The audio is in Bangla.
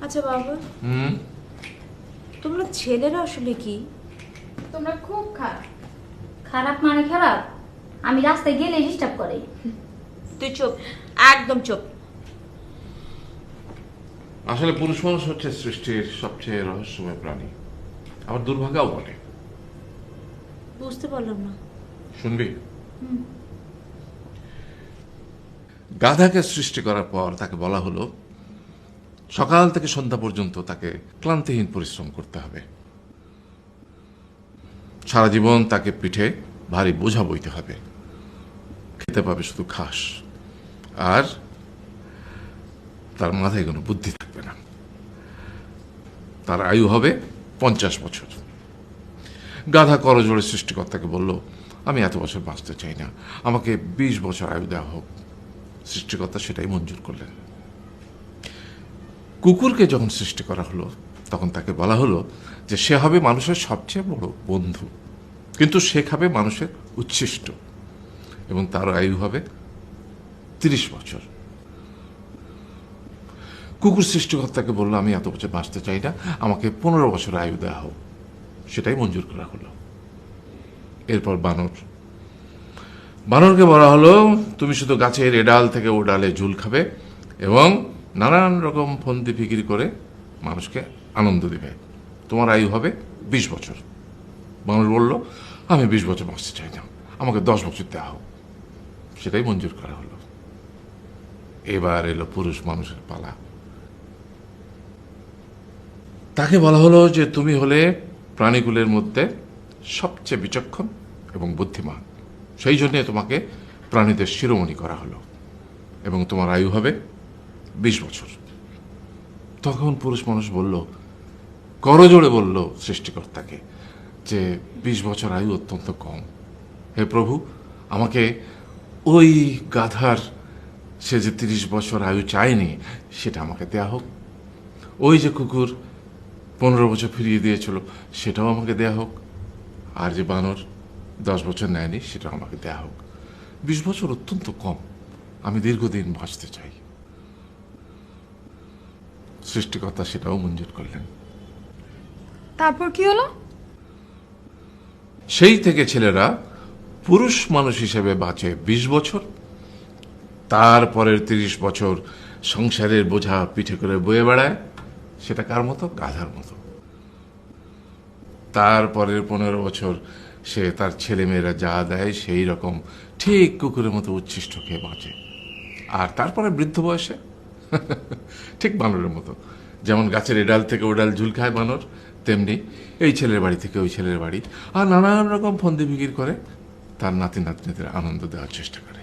আচ্ছা বাবা, তোমরা ছেলেরা আসলে কি? তোমরা খুব খারাপ। খারাপ মানে খারাপ, আমি রাস্তায় গেলে ডিস্টার্ব করে। তুই চুপ, একদম চুপ। আসলে পুরুষ মানুষ হচ্ছে সৃষ্টির সবচেয়ে রহস্যময় প্রাণী, আবার দুর্ভাগ্যও বটে। বুঝতে পারলাম না। শুনবি? গাধাকে সৃষ্টি করার পর তাকে বলা হলো সকাল থেকে সন্ধ্যা পর্যন্ত তাকে ক্লান্তিহীন পরিশ্রম করতে হবে। সারা জীবন তাকে পিঠে ভারী বোঝা বইতে হবে, খেতে পাবে শুধু ঘাস, আর তার মাথায় কোনো বুদ্ধি থাকবে না। তার আয়ু হবে 50 বছর। গাধা করজোড়ে সৃষ্টিকর্তাকে বলল, আমি এত বছর বাঁচতে চাই না, আমাকে 20 বছর আয়ু দেওয়া হোক। সৃষ্টিকর্তা সেটাই মঞ্জুর করলেন। কুকুরকে যখন সৃষ্টি করা হলো তখন তাকে বলা হলো যে সে হবে মানুষের সবচেয়ে বড় বন্ধু, কিন্তু সে খাবে মানুষের উচ্ছিষ্ট, এবং তার আয়ু হবে 30 বছর। কুকুর সৃষ্টিকর্তাকে বললো, আমি এত বছর বাঁচতে চাই না, আমাকে 15 বছর আয়ু দেওয়া হোক। সেটাই মঞ্জুর করা হলো। এরপর বানরকে বলা হলো, তুমি শুধু গাছের এ ডাল থেকে ও ডালে ঝুল খাবে এবং নানান রকম ফন্দি ফিকির করে মানুষকে আনন্দ দিবে, তোমার আয়ু হবে 20 বছর। বানর বলল, আমি 20 বছর বাঁচতে চাই না, আমাকে 10 বছর দেওয়া হোক। সেটাই মঞ্জুর করা হলো। এবার এলো পুরুষ মানুষের পালা। তাকে বলা হলো যে তুমি হলে প্রাণীগুলোর মধ্যে সবচেয়ে বিচক্ষণ এবং বুদ্ধিমান, সেই জন্যে তোমাকে প্রাণীদের শিরোমণি করা হলো, এবং তোমার আয়ু হবে 20 বছর। তখন পুরুষ মানুষ বলল, করজোড়ে বলল সৃষ্টিকর্তাকে যে 20 বছর আয়ু অত্যন্ত কম। হে প্রভু, আমাকে ওই গাধার, সে যে 30 বছর আয়ু চায়নি, সেটা আমাকে দেয়া হোক। ওই যে কুকুর 15 বছর ফিরিয়ে দিয়েছিল, সেটাও আমাকে দেয়া হোক। আর যে বানর 10 বছর নেয়নি, সেটাও আমাকে দেয়া হোক। 20 বছর অত্যন্ত কম, আমি দীর্ঘদিন বাঁচতে চাই। সৃষ্টিকর্তা সেটাও মঞ্জুর করলেন। তারপর কি হলো? সেই থেকে ছেলেরা পুরুষ মানুষ হিসেবে বাঁচে 20 বছর, তারপরের 30 বছর সংসারের বোঝা পিঠে করে বয়ে বেড়ায়, সেটা কার মতো? গাধার মতো। তারপরের 15 বছর সে তার ছেলেমেয়েরা যা দেয় সেই রকম ঠিক কুকুরের মতো উচ্ছিষ্ট খেয়ে বাঁচে। আর তারপরে বৃদ্ধ বয়সে ঠিক বানরের মতো, যেমন গাছের এডাল থেকে ওডাল ঝুল খায় বানর, তেমনি এই ছেলের বাড়ি থেকে ওই ছেলের বাড়ি, আর নানান রকম ফন্দি ফিকির করে তার নাতি নাতনিদের আনন্দ দেওয়ার চেষ্টা করে।